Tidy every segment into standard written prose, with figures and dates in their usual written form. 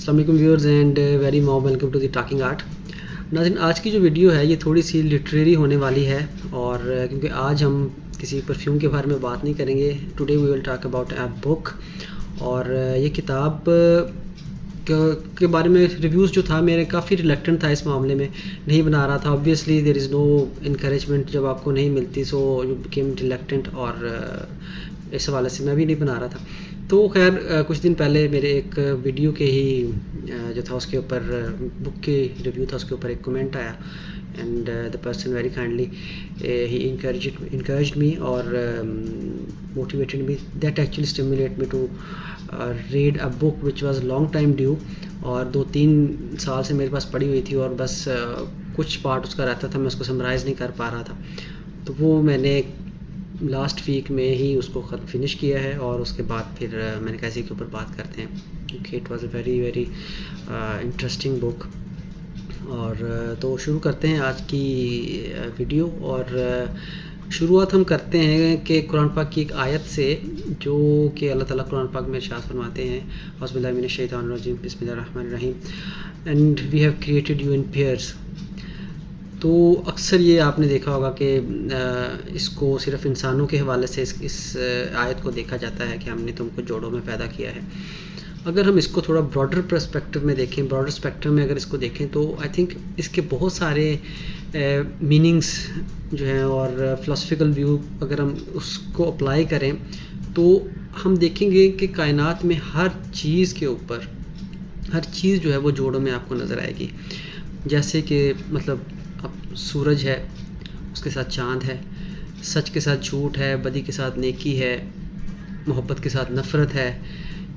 السلام علیکم viewers and very warm welcome to the talking art. ناظرین, آج کی جو ویڈیو ہے یہ تھوڑی سی لٹریری ہونے والی ہے, اور کیونکہ آج ہم کسی پرفیوم کے بارے میں بات نہیں کریں گے. Today we will talk about a book, اور یہ کتاب کے بارے میں ریویوز جو تھا میرے کافی ریلیکٹنٹ تھا اس معاملے میں, نہیں بنا رہا تھا. Obviously there is know encouragement جب آپ کو نہیں ملتی, سو یو بیکیم ریلیکٹنٹ, اور اس حوالے سے میں بھی نہیں بنا رہا تھا. تو خیر کچھ دن پہلے میرے ایک ویڈیو کے ہی جو تھا اس کے اوپر بک کے ریویو تھا, اس کے اوپر ایک کمنٹ آیا, and the person very kindly he encouraged me اور motivated me. That actually stimulate me to read a book which was long time due, اور 2-3 سال سے میرے پاس پڑھی ہوئی تھی, اور بس کچھ پارٹ اس کا رہتا تھا, میں اس کو سمرائز نہیں کر پا رہا تھا. تو وہ میں نے لاسٹ ویک میں ہی اس کو فنش کیا ہے, اور اس کے بعد پھر میں نے کہا اسی کے اوپر بات کرتے ہیں, کیونکہ it was a very interesting book. اور تو شروع کرتے ہیں آج کی ویڈیو, اور شروعات ہم کرتے ہیں کہ قرآن پاک کی ایک آیت سے, جو کہ اللہ تعالیٰ قرآن پاک میں ارشاد فرماتے ہیں, اعوذ باللہ من الشیطان الرجیم, بسم اللہ الرحمن الرحیم, and we have created you in pairs. تو اکثر یہ آپ نے دیکھا ہوگا کہ اس کو صرف انسانوں کے حوالے سے اس آیت کو دیکھا جاتا ہے کہ ہم نے تم کو جوڑوں میں پیدا کیا ہے. اگر ہم اس کو تھوڑا براڈر پرسپیکٹو میں دیکھیں, براڈر اسپیکٹرم میں اگر اس کو دیکھیں, تو آئی تھنک اس کے بہت سارے میننگس جو ہیں, اور فلاسفیکل ویو اگر ہم اس کو اپلائی کریں تو ہم دیکھیں گے کہ کائنات میں ہر چیز کے اوپر, ہر چیز جو ہے وہ جوڑوں میں آپ کو نظر آئے گی. جیسے کہ مطلب اب سورج ہے, اس کے ساتھ چاند ہے, سچ کے ساتھ جھوٹ ہے, بدی کے ساتھ نیکی ہے, محبت کے ساتھ نفرت ہے,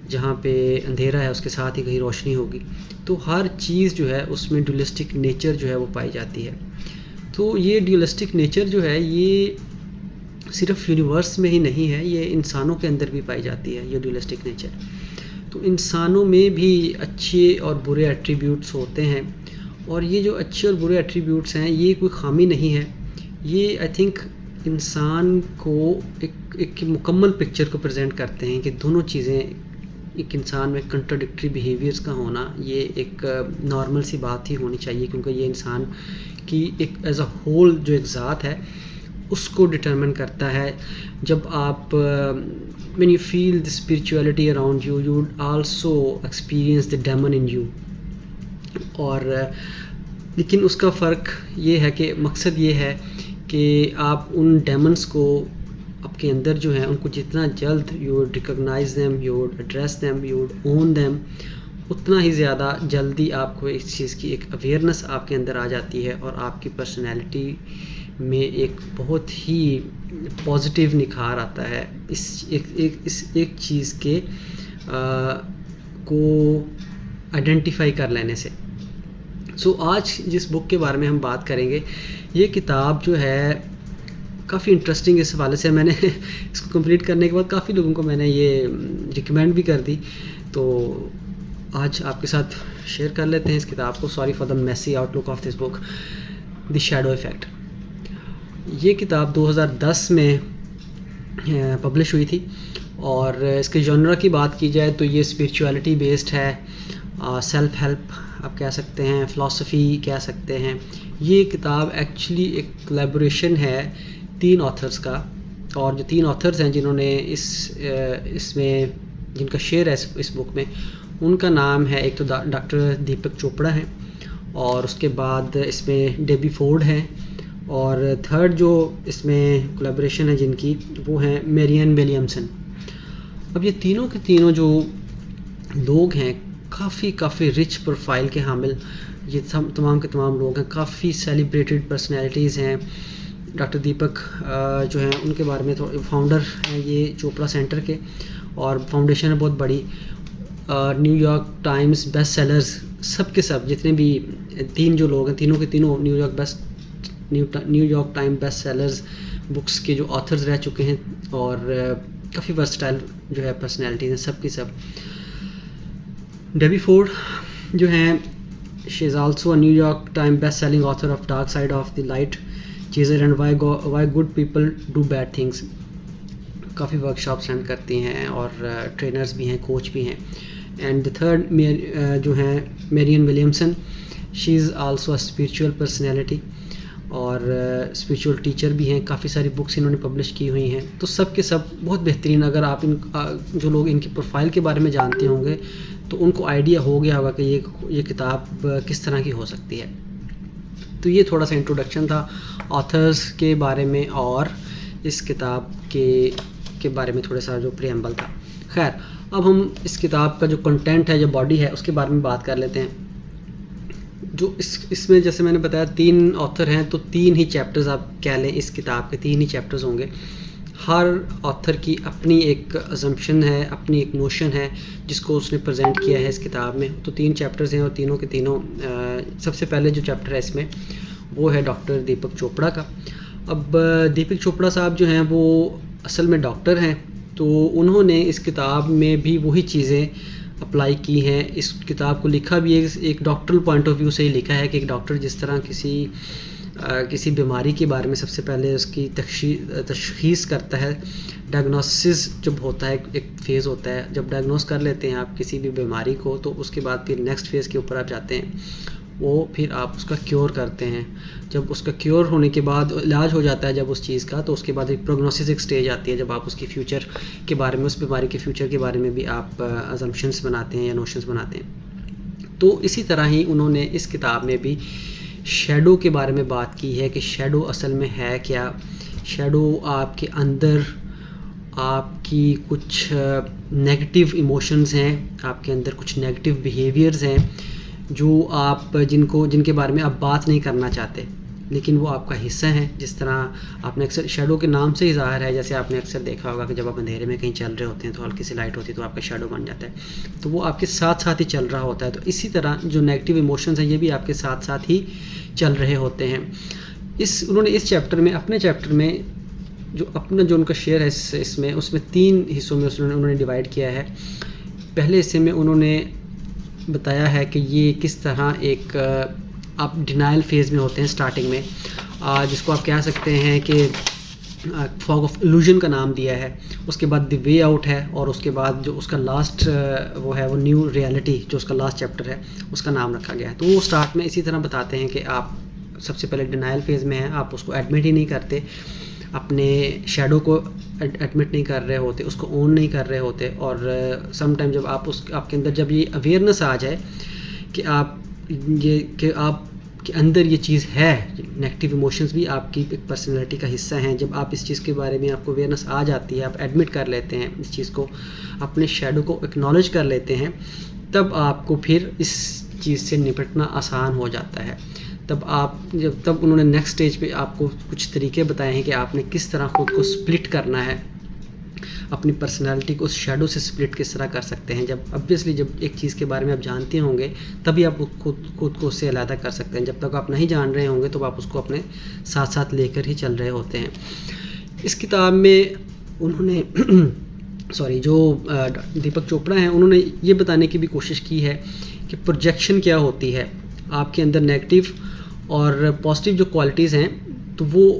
جہاں پہ اندھیرا ہے اس کے ساتھ ہی کہیں روشنی ہوگی. تو ہر چیز جو ہے اس میں ڈولیسٹک نیچر جو ہے وہ پائی جاتی ہے. تو یہ ڈولیسٹک نیچر جو ہے یہ صرف یونیورس میں ہی نہیں ہے, یہ انسانوں کے اندر بھی پائی جاتی ہے یہ ڈولیسٹک نیچر. تو انسانوں میں بھی اچھے اور برے ایٹریبیوٹس ہوتے ہیں, اور یہ جو اچھے اور برے ایٹریبیوٹس ہیں یہ کوئی خامی نہیں ہے, یہ آئی تھنک انسان کو ایک مکمل پکچر کو پریزنٹ کرتے ہیں کہ دونوں چیزیں, ایک انسان میں کنٹراڈکٹری بیہیویئرس کا ہونا یہ ایک نارمل سی بات ہی ہونی چاہیے, کیونکہ یہ انسان کی ایک ایز اے ہول جو ایک ذات ہے اس کو ڈٹرمن کرتا ہے. جب آپ when you feel the spirituality around you, you would also experience the demon in you. اور لیکن اس کا فرق یہ ہے کہ مقصد یہ ہے کہ آپ ان ڈیمنس کو آپ کے اندر جو ہیں ان کو جتنا جلد you would recognize them, you would address them, you would own them, اتنا ہی زیادہ جلدی آپ کو اس چیز کی ایک اویئرنس آپ کے اندر آ جاتی ہے, اور آپ کی پرسنالٹی میں ایک بہت ہی پازیٹیو نکھار آتا ہے اس ایک چیز کے کو آئیڈینٹیفائی کر لینے سے. سو آج جس بک کے بارے میں ہم بات کریں گے, یہ کتاب جو ہے کافی انٹرسٹنگ اس حوالے سے. میں نے اس کو کمپلیٹ کرنے کے بعد کافی لوگوں کو میں نے یہ ریکمینڈ بھی کر دی, تو آج آپ کے ساتھ شیئر کر لیتے ہیں اس کتاب کو. Sorry for the messy outlook of this book, the shadow effect. یہ کتاب 2010 میں پبلش ہوئی تھی, اور اس کے جانرا کی بات کی جائے تو یہ اسپریچولیٹی بیسڈ ہے, سیلف ہیلپ آپ کہہ سکتے ہیں, فلاسفی کہہ سکتے ہیں. یہ کتاب ایکچولی ایک کولیبوریشن ہے 3 آتھرس کا, اور جو 3 آتھرز ہیں جنہوں نے اس میں جن کا شیئر ہے اس بک میں, ان کا نام ہے, ایک تو ڈاکٹر دیپک چوپڑا ہیں, اور اس کے بعد اس میں ڈیبی فورڈ ہیں, اور تھرڈ جو اس میں کولیبوریشن ہے جن کی وہ ہیں میرین ولیمسن. اب یہ تینوں کے تینوں جو لوگ ہیں کافی رچ پروفائل کے حامل یہ تمام کے تمام لوگ ہیں, کافی سیلیبریٹڈ پرسنالٹیز ہیں. ڈاکٹر دیپک جو ہیں ان کے بارے میں فاؤنڈر ہیں یہ چوپڑا سینٹر کے, اور فاؤنڈیشن ہے بہت بڑی. New York Times best sellers سب کے سب جتنے بھی 3 جو لوگ ہیں, تینوں کے تینوں new York time best sellers books کے جو آتھرز رہ چکے ہیں, اور کافی ورسٹائل جو ہے پرسنالٹیز ہیں سب کی سب. ڈیبی فورڈ جو ہیں, she is also a New York time best selling author of dark side of the light, chasers and why good people do bad things. کافی ورک شاپس رن کرتی ہیں, اور ٹرینرز بھی ہیں, کوچ بھی ہیں. اینڈ دا تھرڈ جو ہیں marine Williamson, she is also a spiritual personality اور اسپریچول ٹیچر بھی ہیں. کافی ساری بکس انہوں نے پبلش کی ہوئی ہیں. تو سب کے سب بہت بہترین. اگر آپ جو لوگ ان کی پروفائل کے بارے میں جانتے ہوں گے تو ان کو آئیڈیا ہو گیا ہوگا کہ یہ کتاب کس طرح کی ہو سکتی ہے. تو یہ تھوڑا سا انٹروڈکشن تھا آتھرز کے بارے میں اور اس کتاب کے بارے میں تھوڑا سا جو پریمبل تھا. خیر، اب ہم اس کتاب کا جو کنٹینٹ ہے، جو باڈی ہے، اس کے بارے میں بات کر لیتے ہیں. جو اس میں جیسے میں نے بتایا 3 آتھر ہیں، تو 3 ہی چیپٹرز آپ کہہ لیں. اس کتاب کے 3 ہی چیپٹرز ہوں گے. ہر آتھر کی اپنی ایک ازمپشن ہے، اپنی ایک نوشن ہے جس کو اس نے پریزنٹ کیا ہے اس کتاب میں. تو 3 چیپٹرز ہیں اور تینوں کے تینوں سب سے پہلے جو چیپٹر ہے اس میں وہ ہے ڈاکٹر دیپک چوپڑا کا. اب دیپک چوپڑا صاحب جو ہیں وہ اصل میں ڈاکٹر ہیں. تو انہوں نے اس کتاب میں بھی وہی چیزیں اپلائی کی ہیں. اس کتاب کو لکھا بھی ایک ڈاکٹرل پوائنٹ آف ویو سے ہی لکھا ہے کہ ایک ڈاکٹر جس طرح کسی بیماری کے بارے میں سب سے پہلے اس کی تشخیص کرتا ہے. ڈائگنوسس جب ہوتا ہے، ایک فیز ہوتا ہے جب ڈائگنوس کر لیتے ہیں آپ کسی بھی بیماری کو، تو اس کے بعد پھر نیکسٹ فیز کے اوپر آپ جاتے ہیں. وہ پھر آپ اس کا کیور کرتے ہیں. جب اس کا کیور ہونے کے بعد علاج ہو جاتا ہے جب اس چیز کا، تو اس کے بعد ایک پروگنوسس ایک سٹیج آتی ہے جب آپ اس کی فیوچر کے بارے میں، اس بیماری کے فیوچر کے بارے میں بھی آپ ازمپشنس بناتے ہیں یا نوشنس بناتے ہیں. تو اسی طرح ہی انہوں نے اس کتاب میں بھی شیڈو کے بارے میں بات کی ہے کہ شیڈو اصل میں ہے کیا. شیڈو آپ کے اندر آپ کی کچھ نیگیٹو ایموشنز ہیں، آپ کے اندر کچھ نیگیٹو بیہیویئرز ہیں جو آپ جن کے بارے میں آپ بات نہیں کرنا چاہتے، لیکن وہ آپ کا حصہ ہیں. جس طرح آپ نے اکثر شیڈو کے نام سے ہی ظاہر ہے، جیسے آپ نے اکثر دیکھا ہوگا کہ جب آپ اندھیرے میں کہیں چل رہے ہوتے ہیں تو ہلکی سی لائٹ ہوتی ہے تو آپ کا شیڈو بن جاتا ہے. تو وہ آپ کے ساتھ ساتھ ہی چل رہا ہوتا ہے. تو اسی طرح جو نیگیٹو ایموشنز ہیں یہ بھی آپ کے ساتھ ساتھ ہی چل رہے ہوتے ہیں. انہوں نے اس چیپٹر میں، اپنے چیپٹر میں جو ان کا شیئر ہے اس میں 3 حصوں میں انہوں نے ڈیوائڈ کیا ہے. پہلے حصے میں انہوں نے بتایا ہے کہ یہ کس طرح ایک آپ ڈینائل فیز میں ہوتے ہیں اسٹارٹنگ میں، جس کو آپ کہہ سکتے ہیں کہ فاگ آف ایلوژن کا نام دیا ہے. اس کے بعد دی وے آؤٹ ہے، اور اس کے بعد جو اس کا لاسٹ وہ ہے وہ نیو ریالٹی، جو اس کا لاسٹ چیپٹر ہے اس کا نام رکھا گیا ہے. تو وہ اسٹارٹ میں اسی طرح بتاتے ہیں کہ آپ سب سے پہلے ڈینائل فیز میں ہیں، آپ اس کو ایڈمٹ ہی نہیں کرتے، اپنے شیڈو کو ایڈمٹ نہیں کر رہے ہوتے، اس کو اون نہیں کر رہے ہوتے. اور سم ٹائم جب آپ کے اندر جب یہ اویئرنیس آ جائے کہ آپ کے اندر یہ چیز ہے، نیگیٹو ایموشنز بھی آپ کی ایک پرسنالٹی کا حصہ ہیں، جب آپ اس چیز کے بارے میں آپ کو اویئرنیس آ جاتی ہے، آپ ایڈمٹ کر لیتے ہیں اس چیز کو، اپنے شیڈو کو اکنالج کر لیتے ہیں، تب آپ کو پھر اس چیز سے نپٹنا آسان ہو جاتا ہے. تب انہوں نے نیکسٹ سٹیج پہ آپ کو کچھ طریقے بتائے ہیں کہ آپ نے کس طرح خود کو سپلٹ کرنا ہے، اپنی پرسنالٹی کو اس شیڈو سے سپلٹ کس طرح کر سکتے ہیں. جب obviously جب ایک چیز کے بارے میں آپ جانتے ہوں گے تبھی آپ خود کو اس سے علیحدہ کر سکتے ہیں. جب تک آپ نہیں جان رہے ہوں گے تو آپ اس کو اپنے ساتھ ساتھ لے کر ہی چل رہے ہوتے ہیں. اس کتاب میں انہوں نے جو دیپک چوپڑا ہیں، انہوں نے یہ بتانے کی بھی کوشش کی ہے کہ پروجیکشن کیا ہوتی ہے. آپ کے اندر نیگیٹو اور پازیٹیو جو کوالٹیز ہیں، تو وہ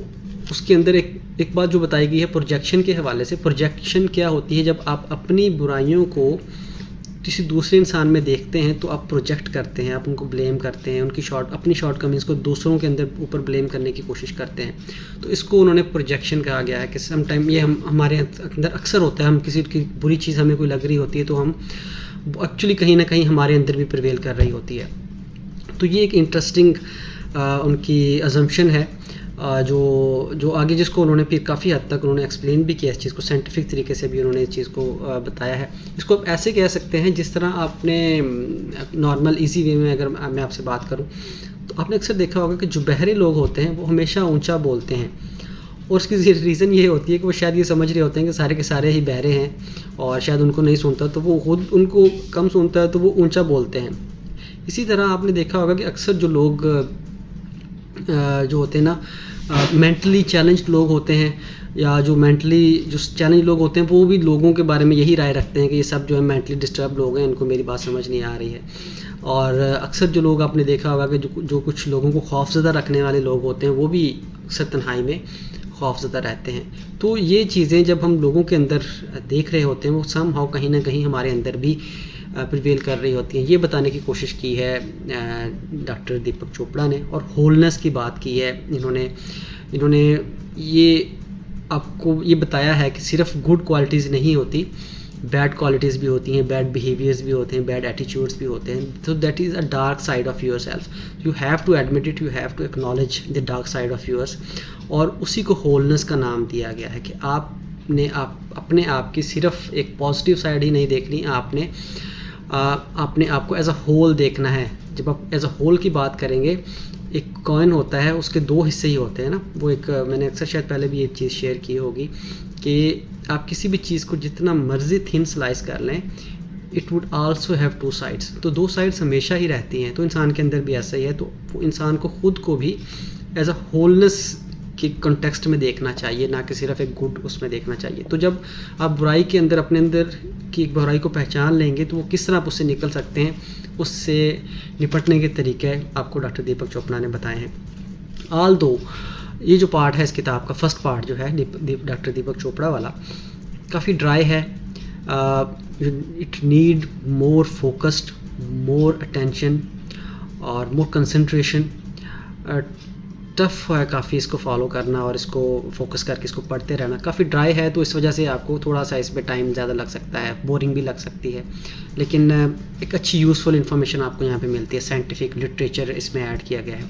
اس کے اندر ایک بات جو بتائی گئی ہے پروجیکشن کے حوالے سے. پروجیکشن کیا ہوتی ہے؟ جب آپ اپنی برائیوں کو کسی دوسرے انسان میں دیکھتے ہیں تو آپ پروجیکٹ کرتے ہیں، آپ ان کو بلیم کرتے ہیں، اپنی شارٹ کمنگز کو دوسروں کے اوپر بلیم کرنے کی کوشش کرتے ہیں. تو اس کو انہوں نے پروجیکشن کہا گیا ہے کہ سم ٹائم یہ ہمارے اندر اکثر ہوتا ہے. ہم کسی کی بری چیز ہمیں کوئی لگ رہی ہوتی ہے تو ہم ایکچولی کہیں نہ کہیں ہمارے اندر بھی پریویل کر رہی ہوتی ہے. تو یہ ایک انٹرسٹنگ ان کی ازمپشن ہے جو آگے جس کو انہوں نے پھر کافی حد تک انہوں نے ایکسپلین بھی کیا اس چیز کو، سائنٹیفک طریقے سے بھی انہوں نے اس چیز کو بتایا ہے. اس کو آپ ایسے کہہ سکتے ہیں جس طرح آپ نے نارمل ایزی وے میں اگر میں آپ سے بات کروں تو آپ نے اکثر دیکھا ہوگا کہ جو بہرے لوگ ہوتے ہیں وہ ہمیشہ اونچا بولتے ہیں، اور اس کی ریزن یہ ہوتی ہے کہ وہ شاید یہ سمجھ رہے ہوتے ہیں کہ سارے کے سارے ہی بہرے ہیں اور شاید ان کو نہیں سنتا، تو وہ خود ان کو کم سنتا ہے تو وہ اونچا بولتے ہیں. اسی طرح آپ نے دیکھا ہوگا کہ اکثر جو لوگ جو ہوتے ہیں نا مینٹلی چیلنجڈ لوگ ہوتے ہیں، یا جو چیلنج لوگ ہوتے ہیں، وہ بھی لوگوں کے بارے میں یہی رائے رکھتے ہیں کہ یہ سب جو ہے مینٹلی ڈسٹرب لوگ ہیں، ان کو میری بات سمجھ نہیں آ رہی ہے. اور اکثر جو لوگ آپ نے دیکھا ہوگا کہ جو کچھ لوگوں کو خوف زدہ رکھنے والے لوگ ہوتے ہیں وہ بھی اکثر تنہائی میں خوف زدہ رہتے ہیں. تو یہ چیزیں جب ہم لوگوں کے اندر دیکھ رہے ہوتے ہیں وہ سم ہاؤ کہیں نہ کہیں ہمارے اندر بھی پریویل کر رہی ہوتی ہیں. یہ بتانے کی کوشش کی ہے ڈاکٹر دیپک چوپڑا نے, اور ہولنس کی بات کی ہے انہوں نے یہ آپ کو یہ بتایا ہے کہ صرف گڈ کوالٹیز نہیں ہوتی, بیڈ کوالٹیز بھی ہوتی ہیں, بیڈ بیہیویئرز بھی ہوتے ہیں, بیڈ ایٹیچیوڈس بھی ہوتے ہیں. تو that is a dark side of your self. You have to admit it, you have to acknowledge the dark side of yours. اور اسی کو ہولنس کا نام دیا گیا ہے کہ آپ نے اپنے آپ کی صرف ایک پازیٹیو سائڈ ہی نہیں دیکھنی, آپ نے اپنے آپ کو ایز اے ہول دیکھنا ہے. جب آپ ایز اے ہول کی بات کریں گے, ایک کوائن ہوتا ہے, اس کے 2 حصے ہی ہوتے ہیں نا. وہ ایک میں نے اکثر شاید پہلے بھی ایک چیز شیئر کی ہوگی کہ آپ کسی بھی چیز کو جتنا مرضی تھن سلائس کر لیں, it would also have 2 sides. تو 2 سائڈس ہمیشہ ہی رہتی ہیں. تو انسان کے اندر بھی ایسا ہی ہے. تو وہ انسان کو خود کو بھی ایز اے ہولنس کے کنٹیکسٹ میں دیکھنا چاہیے, نہ کہ صرف ایک گڈ اس میں دیکھنا چاہیے. تو جب آپ برائی کے اندر اپنے اندر کی ایک برائی کو پہچان لیں گے, تو وہ کس طرح آپ اس سے نکل سکتے ہیں, اس سے نپٹنے کے طریقے آپ کو ڈاکٹر دیپک چوپڑا نے بتائے ہیں. آل دو یہ جو پارٹ ہے اس کتاب کا, فرسٹ پارٹ جو ہے ڈاکٹر دیپک چوپڑا والا, کافی ڈرائی ہے. It need more focused, more attention اور مور کنسنٹریشن. ٹف ہے کافی اس کو فالو کرنا اور اس کو فوکس کر کے اس کو پڑھتے رہنا. کافی ڈرائی ہے, تو اس وجہ سے آپ کو تھوڑا سا اس میں ٹائم زیادہ لگ سکتا ہے, بورنگ بھی لگ سکتی ہے, لیکن ایک اچھی یوزفل انفارمیشن آپ کو یہاں پہ ملتی ہے. سائنٹیفک لٹریچر اس میں ایڈ کیا گیا ہے.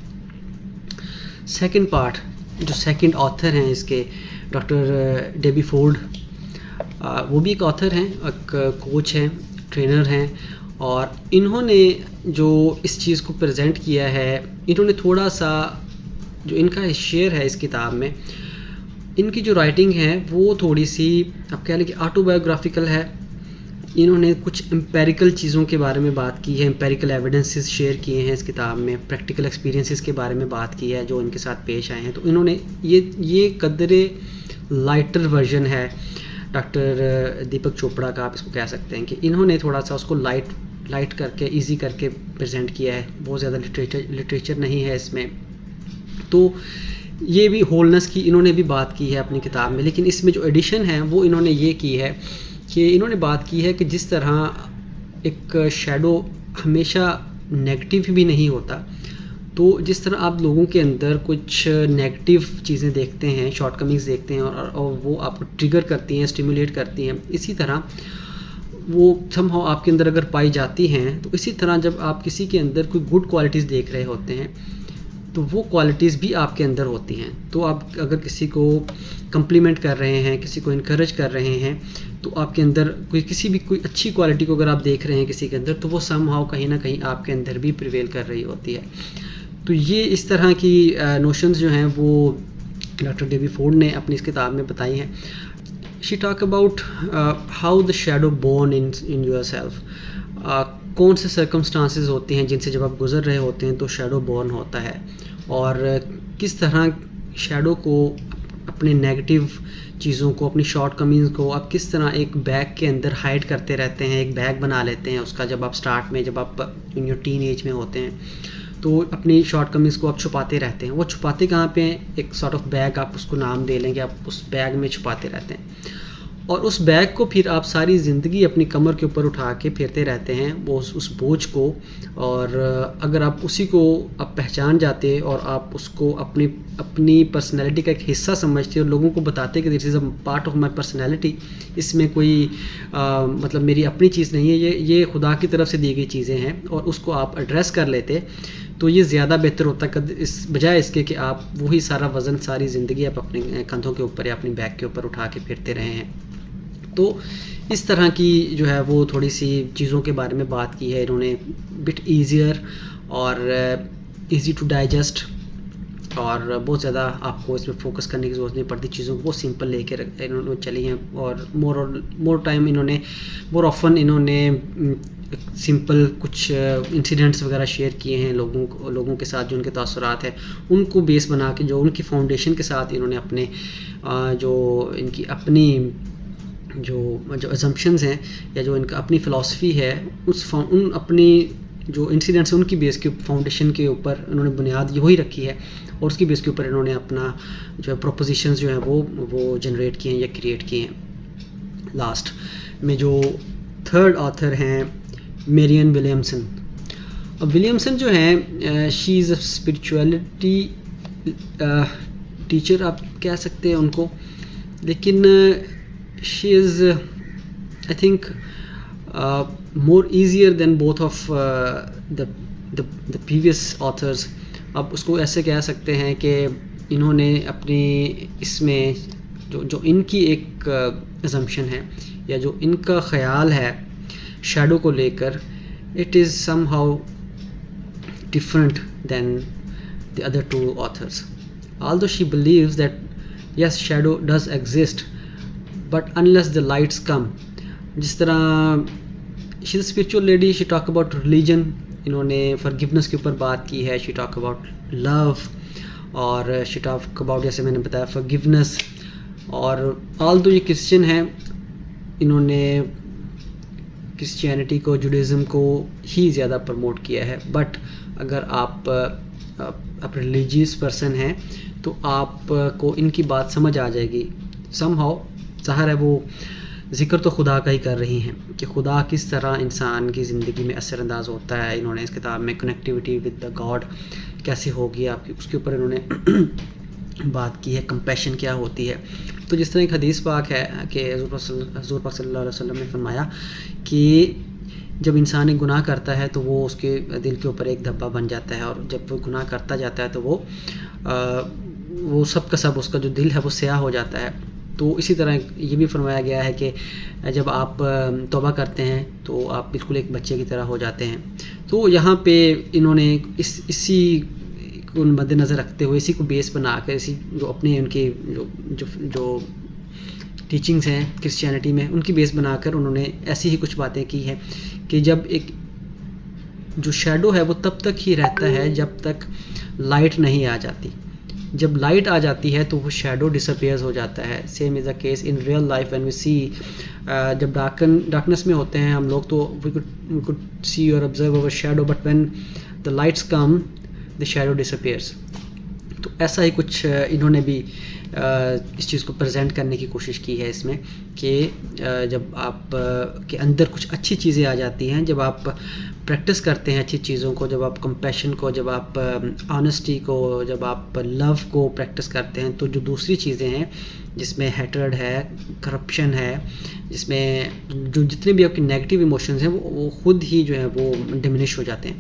سیکنڈ پارٹ, جو سیکنڈ آتھر ہیں اس کے, ڈاکٹر ڈیبی فورڈ, وہ بھی ایک آتھر ہیں, ایک کوچ ہیں, ٹرینر ہیں, اور انہوں نے جو اس چیز کو پریزنٹ کیا ہے, انہوں نے تھوڑا سا جو ان کا شیئر ہے اس کتاب میں, ان کی جو رائٹنگ ہے وہ تھوڑی سی آپ کہہ لیں کہ آٹو بایوگرافیکل ہے. انہوں نے کچھ امپیریکل چیزوں کے بارے میں بات کی ہے, امپیریکل ایویڈنسز شیئر کیے ہیں اس کتاب میں, پریکٹیکل ایکسپیرینسز کے بارے میں بات کی ہے جو ان کے ساتھ پیش آئے ہیں. تو انہوں نے یہ قدرے لائٹر ورژن ہے ڈاکٹر دیپک چوپڑا کا, آپ اس کو کہہ سکتے ہیں کہ انہوں نے تھوڑا سا اس کو لائٹ کر کے, ایزی کر کے پریزنٹ کیا ہے. بہت زیادہ لٹریچر نہیں ہے اس میں. تو یہ بھی ہولنس کی انہوں نے بھی بات کی ہے اپنی کتاب میں, لیکن اس میں جو ایڈیشن ہے وہ انہوں نے یہ کی ہے کہ انہوں نے بات کی ہے کہ جس طرح ایک شیڈو ہمیشہ نیگیٹو بھی نہیں ہوتا, تو جس طرح آپ لوگوں کے اندر کچھ نیگیٹو چیزیں دیکھتے ہیں, شارٹ کمنگز دیکھتے ہیں, اور وہ آپ کو ٹریگر کرتی ہیں, اسٹیمولیٹ کرتی ہیں, اسی طرح وہ سم ہاؤ آپ کے اندر اگر پائی جاتی ہیں, تو اسی طرح جب آپ کسی کے اندر کوئی گڈ کوالٹیز دیکھ رہے ہوتے ہیں, تو وہ کوالٹیز بھی آپ کے اندر ہوتی ہیں. تو آپ اگر کسی کو کمپلیمنٹ کر رہے ہیں, کسی کو انکریج کر رہے ہیں, تو آپ کے اندر کوئی اچھی کوالٹی کو اگر آپ دیکھ رہے ہیں کسی کے اندر, تو وہ سم ہاؤ کہیں نہ کہیں آپ کے اندر بھی پریویل کر رہی ہوتی ہے. تو یہ اس طرح کی نوشنز جو ہیں وہ ڈاکٹر ڈیبی فورڈ نے اپنی اس کتاب میں بتائی ہیں. She talk about how the shadow born in your self. کون سے سرکمسٹانسز ہوتے ہیں جن سے جب آپ گزر رہے ہوتے ہیں تو شیڈو بورن ہوتا ہے, اور کس طرح شیڈو کو اپنے نیگیٹو چیزوں کو, اپنی شارٹ کمینز کو آپ کس طرح ایک بیگ کے اندر ہائڈ کرتے رہتے ہیں, ایک بیگ بنا لیتے ہیں اس کا. جب آپ سٹارٹ میں, جب آپ ان یور ٹین ایج میں ہوتے ہیں, تو اپنی شارٹ کمنگز کو آپ چھپاتے رہتے ہیں. وہ چھپاتے کہاں پہ ہیں, ایک سارٹ آف بیگ آپ اس کو نام دے لیں کہ آپ اس بیگ میں چھپاتے رہتے ہیں, اور اس بیگ کو پھر آپ ساری زندگی اپنی کمر کے اوپر اٹھا کے پھرتے رہتے ہیں وہ اس بوجھ کو. اور اگر آپ اسی کو آپ پہچان جاتے اور آپ اس کو اپنی پرسنالٹی کا ایک حصہ سمجھتے اور لوگوں کو بتاتے کہ this is a part of my personality, اس میں کوئی مطلب میری اپنی چیز نہیں ہے, یہ خدا کی طرف سے دی گئی چیزیں ہیں, اور اس کو آپ ایڈریس کر لیتے, تو یہ زیادہ بہتر ہوتا ہے اس بجائے اس کے کہ آپ وہی سارا وزن ساری زندگی آپ اپنے کندھوں کے اوپر یا اپنی بیک کے اوپر اٹھا کے پھرتے رہے ہیں. تو اس طرح کی جو ہے وہ تھوڑی سی چیزوں کے بارے میں بات کی ہے انہوں نے, بٹ ایزیئر اور ایزی ٹو ڈائجسٹ, اور بہت زیادہ آپ کو اس میں فوکس کرنے کی ضرورت نہیں پڑتی, چیزوں کو بہت سمپل لے کے انہوں نے چلی ہیں. اور مور ٹائم مور آفن انہوں نے سمپل کچھ انسیڈنٹس وغیرہ شیئر کیے ہیں لوگوں کے ساتھ, جو ان کے تاثرات ہیں ان کو بیس بنا کے, جو ان کی فاؤنڈیشن کے ساتھ انہوں نے اپنے جو ان کی اپنی جو اسمپشنز ہیں یا جو ان کا اپنی فلاسفی ہے, ان اپنی جو انسیڈنٹس ہیں ان کی بیس کے فاؤنڈیشن کے اوپر انہوں نے بنیاد وہی رکھی ہے, اور اس کی بیس کے اوپر انہوں نے اپنا جو ہے پروپوزیشنز جو ہیں وہ جنریٹ کیے ہیں یا کریٹ کیے ہیں. لاسٹ میں جو تھرڈ آتھر ہیں میرین ولیمسن. اب ولیمسن جو ہیں she is a spirituality teacher آپ کہہ سکتے ہیں ان کو, لیکن she is I think more easier than both of the previous authors. آپ اس کو ایسے کہہ سکتے ہیں کہ انہوں نے اپنی اس میں جو ان کی ایک assumption ہے یا جو ان کا خیال ہے شیڈو کو لے کر, it is somehow different than the other two authors. although she believes that yes shadow does exist but unless the lights come. جس طرح she is a spiritual lady, she talk about religion, انہوں نے forgiveness کے اوپر بات کی ہے, she talk about love اور she talk about جیسے میں نے بتایا forgiveness. اور although یہ کرسچن ہیں, انہوں نے کرسچینٹی کو جوڈیزم کو ہی زیادہ پروموٹ کیا ہے, بٹ اگر آپ ریلیجیس پرسن ہیں تو آپ کو ان کی بات سمجھ آ جائے گی سم ہاؤ. ظاہر ہے وہ ذکر تو خدا کا ہی کر رہی ہیں کہ خدا کس طرح انسان کی زندگی میں اثر انداز ہوتا ہے. انہوں نے اس کتاب میں کنیکٹیوٹی ود دا گاڈ کیسے ہوگی آپ کی, اس کے اوپر انہوں نے بات کی ہے. کمپیشن کیا ہوتی ہے. تو جس طرح ایک حدیث پاک ہے کہ حضور پاک صلی اللہ علیہ وسلم نے فرمایا کہ جب انسان ایک گناہ کرتا ہے تو وہ اس کے دل کے اوپر ایک دھبا بن جاتا ہے, اور جب وہ گناہ کرتا جاتا ہے تو وہ سب کا سب اس کا جو دل ہے وہ سیاہ ہو جاتا ہے. تو اسی طرح یہ بھی فرمایا گیا ہے کہ جب آپ توبہ کرتے ہیں تو آپ بالکل ایک بچے کی طرح ہو جاتے ہیں. تو یہاں پہ انہوں نے اسی کو مد نظر رکھتے ہوئے, اسی کو بیس بنا کر, اسی جو اپنے ان کے جو ٹیچنگز ہیں کرسچینٹی میں ان کی بیس بنا کر انہوں نے ایسی ہی کچھ باتیں کی ہیں کہ جب ایک جو شیڈو ہے وہ تب تک ہی رہتا ہے جب تک لائٹ نہیں آ جاتی. جب لائٹ آ جاتی ہے تو وہ شیڈو ڈسپیئرز ہو جاتا ہے. Same is a case in real life when we see, جب ڈارکنس میں ہوتے ہیں ہم لوگ تو وی کوڈ سی اور observe over shadow, but when the lights come the shadow disappears. تو ایسا ہی کچھ انہوں نے بھی اس چیز کو پریزنٹ کرنے کی کوشش کی ہے اس میں کہ جب آپ کے اندر کچھ اچھی چیزیں آ جاتی ہیں, جب آپ پریکٹس کرتے ہیں اچھی چیزوں کو, جب آپ کمپیشن کو, جب آپ آنیسٹی کو, جب آپ لو کو پریکٹس کرتے ہیں, تو جو دوسری چیزیں ہیں جس میں ہیٹرڈ ہے, کرپشن ہے, جس میں جو جتنے بھی آپ کے نیگیٹو ایموشنز ہیں وہ خود ہی جو ہے وہ ڈمینش ہو جاتے ہیں.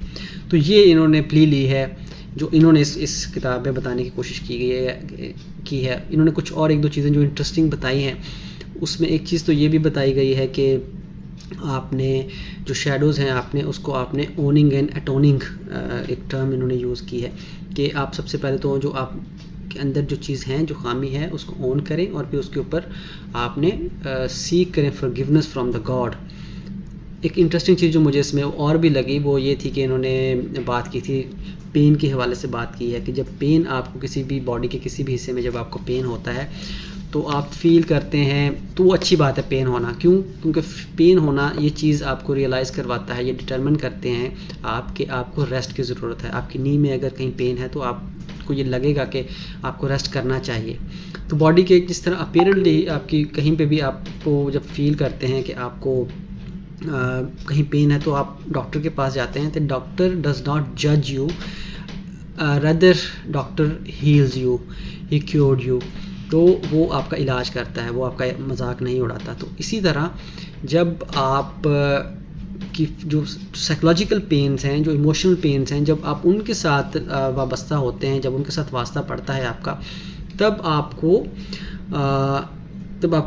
تو یہ انہوں نے پلی لی ہے جو انہوں نے اس کتاب میں بتانے کی کوشش کی ہے. انہوں نے کچھ اور ایک دو چیزیں جو انٹرسٹنگ بتائی ہیں, اس میں ایک چیز تو یہ بھی بتائی گئی ہے کہ آپ نے جو شیڈوز ہیں آپ نے اوننگ اینڈ اٹوننگ ایک ٹرم انہوں نے یوز کی ہے کہ آپ سب سے پہلے تو جو آپ کے اندر جو چیز ہیں جو خامی ہے اس کو اون کریں, اور پھر اس کے اوپر آپ نے سیک کریں forgiveness فرام دا گاڈ. ایک انٹرسٹنگ چیز جو مجھے اس میں اور بھی لگی وہ یہ تھی کہ انہوں نے بات کی تھی پین کے حوالے سے بات کی ہے کہ جب پین آپ کو کسی بھی باڈی کے کسی بھی حصے میں جب آپ کو پین ہوتا ہے تو آپ فیل کرتے ہیں, تو وہ اچھی بات ہے پین ہونا. کیونکہ پین ہونا یہ چیز آپ کو ریئلائز کرواتا ہے, یہ ڈٹرمن کرتے ہیں آپ کہ آپ کو ریسٹ کی ضرورت ہے. آپ کی نی میں اگر کہیں پین ہے تو آپ کو یہ لگے گا کہ آپ کو ریسٹ کرنا چاہیے. تو باڈی کے جس طرح اپیرنٹلی آپ کی کہیں پہ بھی آپ کو جب فیل کرتے ہیں کہ آپ کو کہیں پین ہے تو آپ ڈاکٹر کے پاس جاتے ہیں, تو ڈاکٹر ڈز ناٹ جج you, rather doctor heals you, he cured you. تو وہ آپ کا علاج کرتا ہے, وہ آپ کا مذاق نہیں اڑاتا. تو اسی طرح جب آپ کی جو سائیکولوجیکل پینس ہیں, جو ایموشنل پینس ہیں, جب آپ ان کے ساتھ وابستہ ہوتے ہیں, جب ان کے ساتھ واسطہ پڑتا ہے آپ کا, تب آپ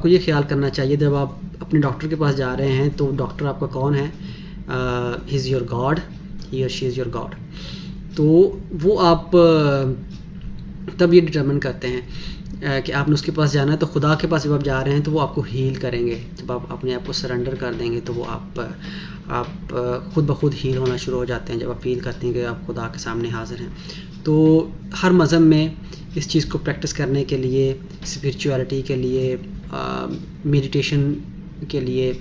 کو یہ خیال کرنا چاہیے جب آپ اپنے ڈاکٹر کے پاس جا رہے ہیں تو ڈاکٹر آپ کا کون ہے, ہی از یور گاڈ, ہی اور شی از یور گاڈ. تو وہ آپ تب یہ ڈٹرمن کرتے ہیں کہ آپ نے اس کے پاس جانا ہے. تو خدا کے پاس جب آپ جا رہے ہیں تو وہ آپ کو ہیل کریں گے. جب آپ اپنے آپ کو سرنڈر کر دیں گے تو وہ آپ خود بخود ہیل ہونا شروع ہو جاتے ہیں جب آپ فیل کرتے ہیں کہ آپ خدا کے سامنے حاضر ہیں. تو ہر مذہب میں اس چیز کو پریکٹس کرنے کے لیے, اسپرچویلٹی کے لیے, میڈیٹیشن کے لیے,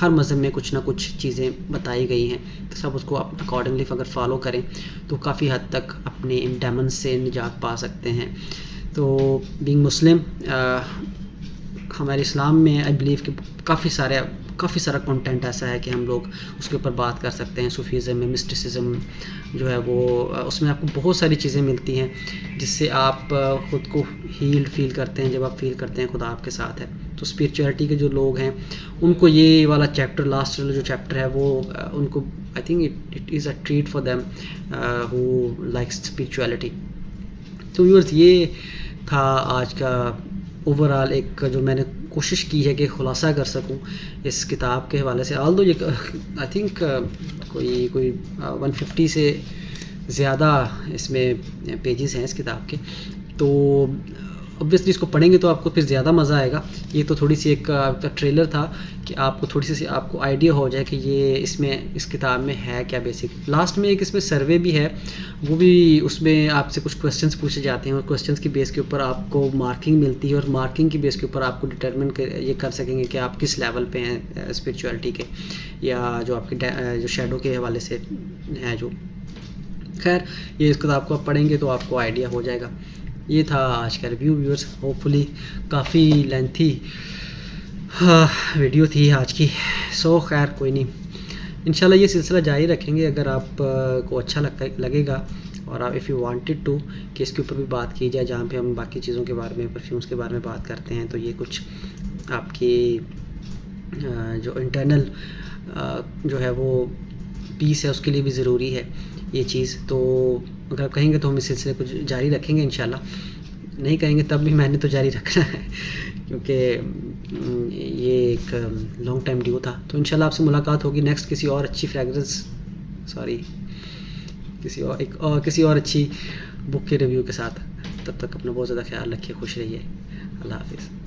ہر مذہب میں کچھ نہ کچھ چیزیں بتائی گئی ہیں. تو سب اس کو آپ اکارڈنگلی اگر فالو کریں تو کافی حد تک اپنے ان ڈیمنس سے نجات پا سکتے ہیں. تو بینگ مسلم ہمارے اسلام میں آئی بلیو کہ کافی سارے کافی سارا کنٹینٹ ایسا ہے کہ ہم لوگ اس کے اوپر بات کر سکتے ہیں. صوفیزم میں مسٹسزم جو ہے وہ اس میں آپ کو بہت ساری چیزیں ملتی ہیں جس سے آپ خود کو ہیلڈ فیل کرتے ہیں. جب آپ فیل کرتے ہیں خدا آپ کے ساتھ ہے, تو اسپریچولیٹی کے جو لوگ ہیں ان کو یہ والا چیپٹر, لاسٹ جو چیپٹر ہے وہ ان کو I think it is a trait for them who likes spirituality. تو ویورز یہ تھا آج کا اوور آل ایک جو میں نے کوشش کی ہے کہ خلاصہ کر سکوں اس کتاب کے حوالے سے. آل دو یہ آئی تھنک کوئی 150 سے زیادہ اس میں پیجز ہیں اس کتاب کے, تو اوبویسلی اس کو پڑھیں گے تو آپ کو پھر زیادہ مزہ آئے گا. یہ تو تھوڑی سی ایک ٹریلر تھا کہ آپ کو تھوڑی سی آپ کو آئیڈیا ہو جائے کہ یہ اس کتاب میں ہے کیا بیسک. لاسٹ میں ایک اس میں سروے بھی ہے, وہ بھی اس میں آپ سے کچھ کویسچنس پوچھے جاتے ہیں اور کویسچنس کی بیس کے اوپر آپ کو مارکنگ ملتی ہے, اور مارکنگ کی بیس کے اوپر آپ کو ڈٹرمن یہ کر سکیں گے کہ آپ کس لیول پہ ہیں اسپریچولیٹی کے, یا جو آپ کے جو شیڈو کے حوالے سے ہے جو. خیر یہ اس کتاب کو آپ پڑھیں گے تو آپ کو آئیڈیا ہو جائے گا. یہ تھا آج کا ریویو ویورز. ہوپ فلی کافی لینتھی ویڈیو تھی آج کی. سو خیر کوئی نہیں, انشاءاللہ یہ سلسلہ جاری رکھیں گے اگر آپ کو اچھا لگے گا, اور آپ اف یو وانٹیڈ ٹو کہ اس کے اوپر بھی بات کی جائے جہاں پہ ہم باقی چیزوں کے بارے میں, پرفیومس کے بارے میں بات کرتے ہیں, تو یہ کچھ آپ کی جو انٹرنل جو ہے وہ پیس ہے اس کے لیے بھی ضروری ہے یہ چیز. تو اگر آپ کہیں گے تو ہم اس سلسلے کو جاری رکھیں گے انشاءاللہ. نہیں کہیں گے تب بھی میں نے تو جاری رکھنا ہے کیونکہ یہ ایک لانگ ٹائم ڈیو تھا. تو انشاءاللہ آپ سے ملاقات ہوگی نیکسٹ کسی اور اچھی کسی اور اچھی بک کے ریویو کے ساتھ. تب تک اپنا بہت زیادہ خیال رکھیے, خوش رہیے. اللہ حافظ.